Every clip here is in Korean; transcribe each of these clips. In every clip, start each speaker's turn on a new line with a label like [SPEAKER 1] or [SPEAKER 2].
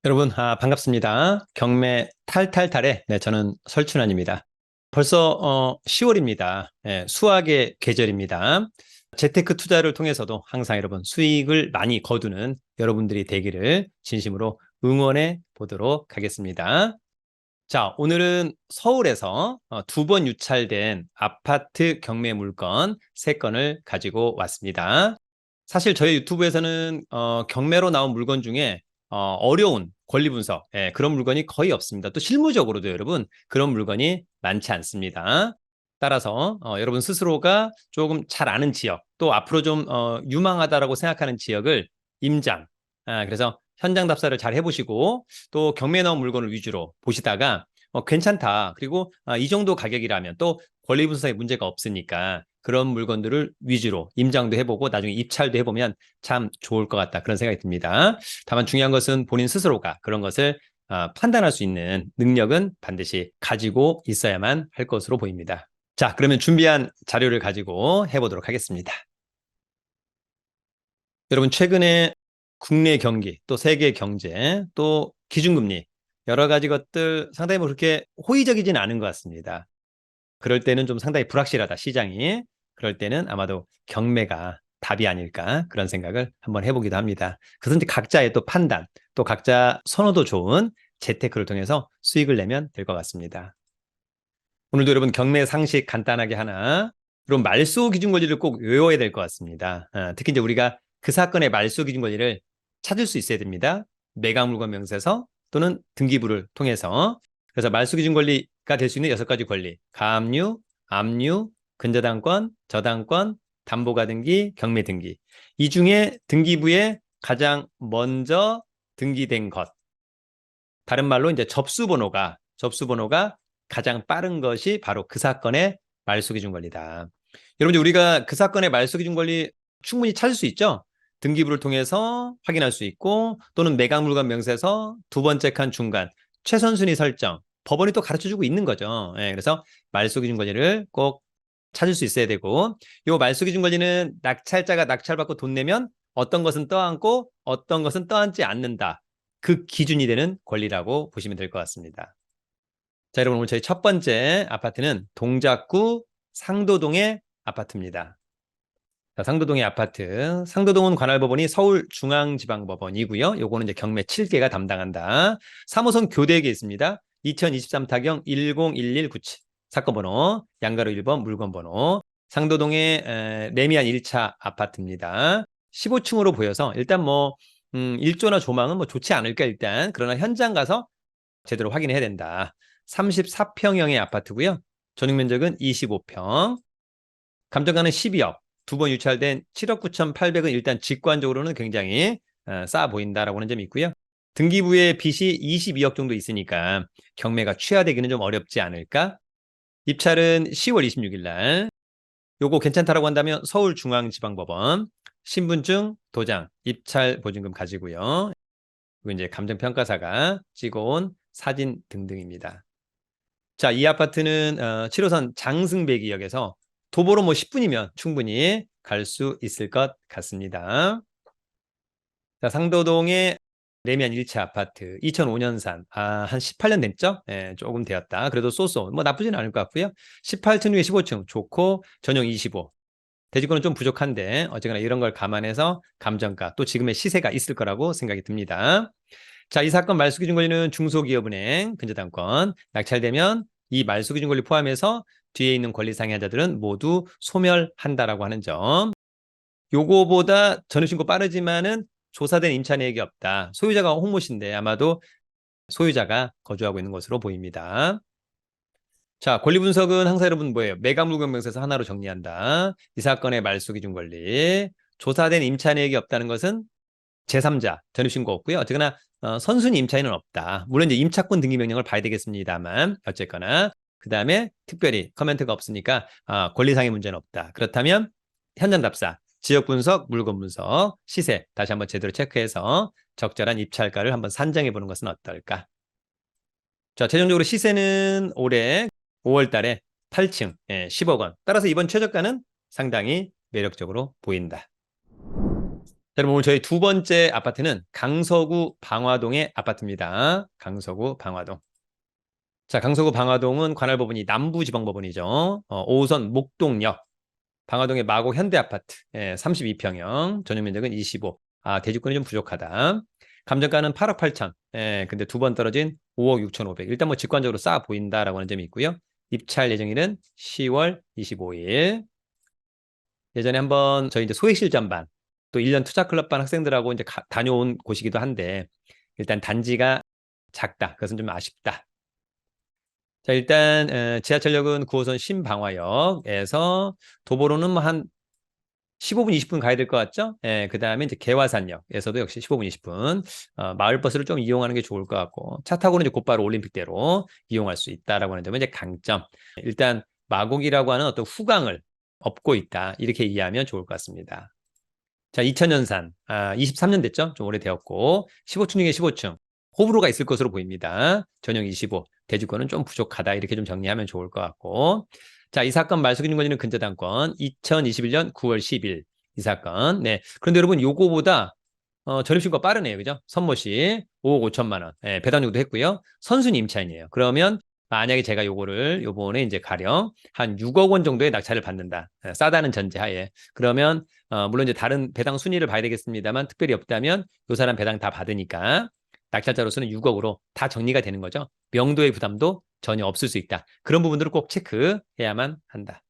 [SPEAKER 1] 여러분, 반갑습니다. 경매 탈탈탈의 저는 설춘환입니다. 벌써 10월입니다. 수학의 계절입니다. 재테크 투자를 통해서도 항상 여러분 수익을 많이 거두는 여러분들이 되기를 진심으로 응원해 보도록 하겠습니다. 자, 오늘은 서울에서 두 번 유찰된 아파트 경매 물건 3건을 가지고 왔습니다. 사실 저희 유튜브에서는 경매로 나온 물건 중에 어려운 권리 분석, 그런 물건이 거의 없습니다. 또 실무적으로도 여러분 그런 물건이 많지 않습니다. 따라서 여러분 스스로가 조금 잘 아는 지역, 또 앞으로 좀 유망하다라고 생각하는 지역을 임장, 그래서 현장 답사를 잘 해보시고 또 경매에 나온 물건을 위주로 보시다가 괜찮다. 그리고 이 정도 가격이라면 또 권리 분석에 문제가 없으니까 그런 물건들을 위주로 임장도 해보고 나중에 입찰도 해보면 참 좋을 것 같다. 그런 생각이 듭니다. 다만 중요한 것은 본인 스스로가 그런 것을 판단할 수 있는 능력은 반드시 가지고 있어야만 할 것으로 보입니다. 자, 그러면 준비한 자료를 가지고 해보도록 하겠습니다. 여러분, 최근에 국내 경기, 또 세계 경제, 또 기준금리, 여러 가지 것들 상당히 뭐 그렇게 호의적이지는 않은 것 같습니다. 그럴 때는 좀 상당히 불확실하다, 시장이. 그럴 때는 아마도 경매가 답이 아닐까, 그런 생각을 한번 해보기도 합니다. 그것은 이제 각자의 또 판단, 또 각자 선호도 좋은 재테크를 통해서 수익을 내면 될 것 같습니다. 오늘도 여러분 경매 상식 간단하게 하나, 그럼 말소 기준 권리를 꼭 외워야 될 것 같습니다. 특히 이제 우리가 그 사건의 말소 기준 권리를 찾을 수 있어야 됩니다. 매각 물건 명세서 또는 등기부를 통해서. 그래서 말소 기준 권리가 될 수 있는 6가지 권리: 가압류, 압류, 근저당권, 저당권, 담보가 등기, 경매 등기. 이 중에 등기부에 가장 먼저 등기된 것, 다른 말로 이제 접수번호가 가장 빠른 것이 바로 그 사건의 말소기준 권리다. 여러분들, 우리가 그 사건의 말소기준 권리 충분히 찾을 수 있죠? 등기부를 통해서 확인할 수 있고, 또는 매각물건 명세서 두 번째 칸 중간 최선순위 설정, 법원이 또 가르쳐주고 있는 거죠. 그래서 말소기준 권리를 꼭 찾을 수 있어야 되고, 이 말소기준 권리는 낙찰자가 낙찰받고 돈 내면 어떤 것은 떠안고 어떤 것은 떠안지 않는다. 그 기준이 되는 권리라고 보시면 될 것 같습니다. 자, 여러분, 오늘 저희 첫 번째 아파트는 동작구 상도동의 아파트입니다. 자, 상도동의 아파트. 상도동은 관할법원이 서울중앙지방법원이고요. 요거는 이제 경매 7개가 담당한다. 3호선 교대역에 있습니다. 2023 타경 101197. 사건 번호, 양가로 1번, 물건 번호. 상도동의 레미안 1차 아파트입니다. 15층으로 보여서 일단 뭐 일조나 조망은 뭐 좋지 않을까 일단. 그러나 현장 가서 제대로 확인해야 된다. 34평형의 아파트고요. 전용 면적은 25평. 감정가는 12억. 두 번 유찰된 7억 9,800은 일단 직관적으로는 굉장히 싸 보인다라고 하는 점이 있고요. 등기부에 빚이 22억 정도 있으니까 경매가 취하되기는 좀 어렵지 않을까? 입찰은 10월 26일 날. 요거 괜찮다라고 한다면 서울중앙지방법원 신분증, 도장, 입찰 보증금 가지고요. 그리고 이제 감정평가사가 찍어온 사진 등등입니다. 자, 이 아파트는 7호선 장승배기역에서 도보로 뭐 10분이면 충분히 갈 수 있을 것 같습니다. 자, 상도동의 레미안 1차 아파트 2005년산, 한 18년 됐죠? 조금 되었다. 그래도 쏘쏘 뭐 나쁘진 않을 것 같고요. 18층 중에 15층 좋고 전용 25. 대지권은 좀 부족한데 어쨌거나 이런 걸 감안해서 감정가 또 지금의 시세가 있을 거라고 생각이 듭니다. 자, 이 사건 말소기준 권리는 중소기업은행 근저당권 낙찰되면 이 말소기준 권리 포함해서 뒤에 있는 권리 상해자들은 모두 소멸한다라고 하는 점. 요거보다 전입신고 빠르지만은 조사된 임차 내역이 없다. 소유자가 홍모씨인데 아마도 소유자가 거주하고 있는 것으로 보입니다. 자, 권리 분석은 항상 여러분 뭐예요? 매각물건명세서 하나로 정리한다. 이 사건의 말소기준 권리. 조사된 임차 내역이 없다는 것은 제3자 전입신고 없고요. 어쨌거나 선순위 임차인은 없다. 물론 이제 임차권 등기 명령을 봐야 되겠습니다만 어쨌거나 그 다음에 특별히 커멘트가 없으니까 권리상의 문제는 없다. 그렇다면 현장 답사, 지역 분석, 물건 분석, 시세 다시 한번 제대로 체크해서 적절한 입찰가를 한번 산정해 보는 것은 어떨까? 자, 최종적으로 시세는 올해 5월 달에 8층 10억 원. 따라서 이번 최저가는 상당히 매력적으로 보인다. 자, 그럼 오늘 저희 두 번째 아파트는 강서구 방화동의 아파트입니다. 강서구 방화동. 자, 강서구 방화동은 관할법원이 남부지방법원이죠. 5호선 목동역. 방화동의 마곡 현대아파트. 32평형. 전용면적은 25. 아, 대지권이 좀 부족하다. 감정가는 8억 8천. 근데 두 번 떨어진 5억 6천 5백. 일단 뭐 직관적으로 싸 보인다라고 하는 점이 있고요. 입찰 예정일은 10월 25일. 예전에 한번 저희 이제 소액실전반 또 1년 투자클럽반 학생들하고 이제 다녀온 곳이기도 한데 일단 단지가 작다. 그것은 좀 아쉽다. 자, 일단 지하철역은 9호선 신방화역에서 도보로는 뭐 한 15분, 20분 가야 될 것 같죠? 그 다음에 이제 개화산역에서도 역시 15분, 20분. 마을버스를 좀 이용하는 게 좋을 것 같고, 차 타고는 이제 곧바로 올림픽대로 이용할 수 있다라고 하는 점은 이제 강점. 일단 마곡이라고 하는 어떤 후광을 업고 있다. 이렇게 이해하면 좋을 것 같습니다. 자, 2000년산. 23년 됐죠? 좀 오래되었고, 15층 중에 15층. 호불호가 있을 것으로 보입니다. 전용 25. 대지권은 좀 부족하다. 이렇게 좀 정리하면 좋을 것 같고. 자, 이 사건 말소기준권리는 근저당권 2021년 9월 10일 이 사건. 네. 그런데 여러분 요거보다 전입신고가 빠르네요. 그죠? 선모 씨 5억 5천만 원. 배당료도 했고요. 선순위 임차인이에요. 그러면 만약에 제가 요번에 이제 가령 한 6억 원 정도의 낙찰을 받는다. 싸다는 전제하에. 그러면 물론 이제 다른 배당 순위를 봐야 되겠습니다만 특별히 없다면 요 사람 배당 다 받으니까 낙찰자로서는 6억으로 다 정리가 되는 거죠. 명도의 부담도 전혀 없을 수 있다. 그런 부분들을 꼭 체크해야만 한다.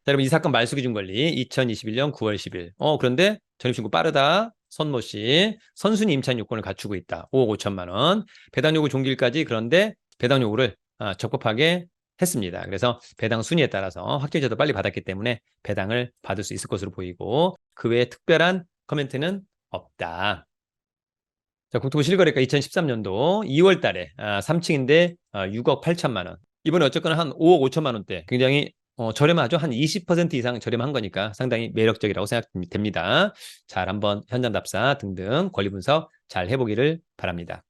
[SPEAKER 1] 자, 여러분 이 사건 말소기준 권리 2021년 9월 10일. 그런데 전입신고 빠르다. 선모 씨 선순위 임차인 요건을 갖추고 있다. 5억 5천만 원. 배당 요구 종기일까지 그런데 배당 요구를 적법하게 했습니다. 그래서 배당 순위에 따라서 확정제도 빨리 받았기 때문에 배당을 받을 수 있을 것으로 보이고 그 외에 특별한 코멘트는 없다. 자, 국토부 실거래가 2013년도 2월 달에 3층인데 6억 8천만 원. 이번에 어쨌거나 한 5억 5천만 원대. 굉장히 저렴하죠. 한 20% 이상 저렴한 거니까 상당히 매력적이라고 생각됩니다. 잘 한번 현장 답사 등등 권리 분석 잘 해보기를 바랍니다.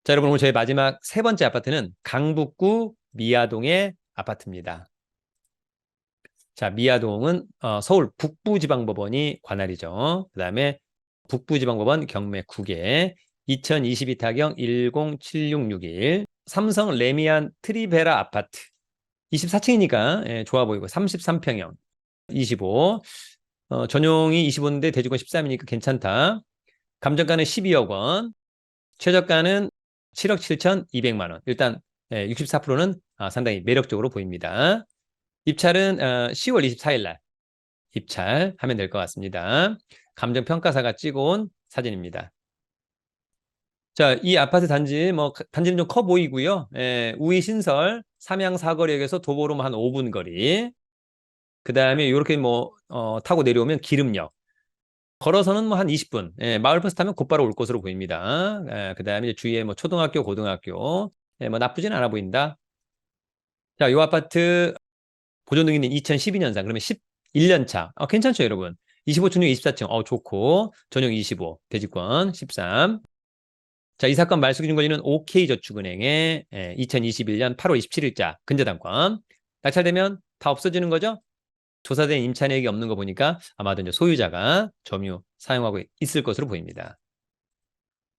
[SPEAKER 1] 자, 여러분 오늘 저희 마지막 세 번째 아파트는 강북구 미아동의 아파트입니다. 자, 미아동은 서울 북부지방법원이 관할이죠. 그 다음에 북부지방법원 경매 9개 2022 타경 107661 삼성 레미안 트리베라 아파트 24층이니까 좋아 보이고 33평형 25 전용이 25인데 대지권 13이니까 괜찮다. 감정가는 12억 원 최저가는 7억 7,200만 원. 일단 64%는 상당히 매력적으로 보입니다. 입찰은 10월 24일 날 입찰하면 될 것 같습니다. 감정평가사가 찍어온 사진입니다. 자, 이 아파트 단지, 단지는 좀 커 보이고요. 우이 신설, 삼양 사거리역에서 도보로 한 5분 거리. 그 다음에 이렇게 타고 내려오면 기름역. 걸어서는 한 20분. 마을버스 타면 곧바로 올 것으로 보입니다. 그 다음에 주위에 초등학교, 고등학교. 나쁘진 않아 보인다. 자, 이 아파트 보존등기는 2012년산. 그러면 11년 차. 괜찮죠, 여러분? 25층 중에 24층. 좋고. 전용 25. 대지권 13. 자, 이 사건 말소기준 권리는 OK저축은행의 2021년 8월 27일자 근저당권. 낙찰되면 다 없어지는 거죠? 조사된 임차내역이 없는 거 보니까 아마도 이제 소유자가 점유 사용하고 있을 것으로 보입니다.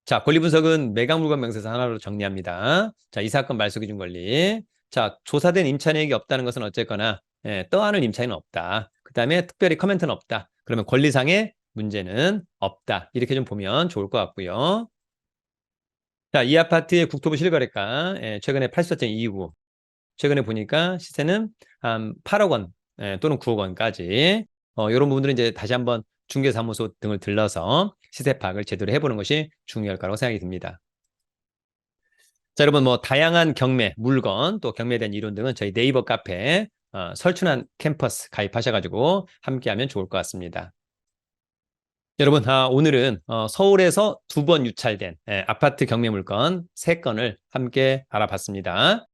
[SPEAKER 1] 자, 권리 분석은 매각물건 명세서 하나로 정리합니다. 자, 이 사건 말소기준 권리. 자, 조사된 임차내역이 없다는 것은 어쨌거나 떠안을 임차인은 없다. 그 다음에 특별히 커멘트는 없다. 그러면 권리상의 문제는 없다. 이렇게 좀 보면 좋을 것 같고요. 자, 이 아파트의 국토부 실거래가 최근에 84.29. 최근에 보니까 시세는 한 8억 원 또는 9억 원까지 이런 부분들은 이제 다시 한번 중개사무소 등을 들러서 시세 파악을 제대로 해보는 것이 중요할 거라고 생각이 듭니다. 자, 여러분 다양한 경매, 물건 또 경매에 대한 이론 등은 저희 네이버 카페 설춘한 캠퍼스 가입하셔가지고 함께하면 좋을 것 같습니다. 여러분, 오늘은 서울에서 두 번 유찰된 아파트 경매 물건 3건을 함께 알아봤습니다.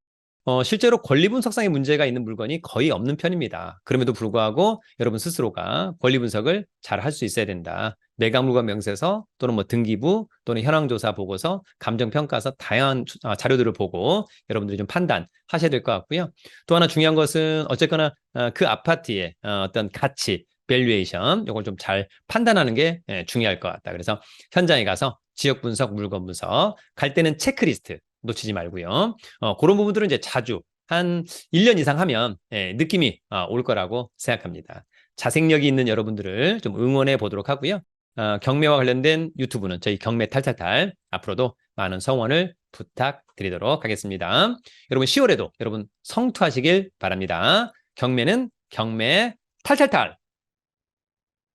[SPEAKER 1] 실제로 권리 분석상의 문제가 있는 물건이 거의 없는 편입니다. 그럼에도 불구하고 여러분 스스로가 권리 분석을 잘 할 수 있어야 된다. 매각 물건 명세서 또는 등기부 또는 현황조사 보고서, 감정평가서 다양한 자료들을 보고 여러분들이 좀 판단하셔야 될 것 같고요. 또 하나 중요한 것은 어쨌거나 그 아파트의 어떤 가치 밸류에이션, 이걸 좀 잘 판단하는 게 중요할 것 같다. 그래서 현장에 가서 지역 분석, 물건 분석, 갈 때는 체크리스트 놓치지 말고요. 그런 부분들은 이제 자주 한 1년 이상 하면 느낌이 올 거라고 생각합니다. 자생력이 있는 여러분들을 좀 응원해 보도록 하고요. 경매와 관련된 유튜브는 저희 경매 탈탈탈 앞으로도 많은 성원을 부탁드리도록 하겠습니다. 여러분 10월에도 여러분 성투하시길 바랍니다. 경매는 경매 탈탈탈.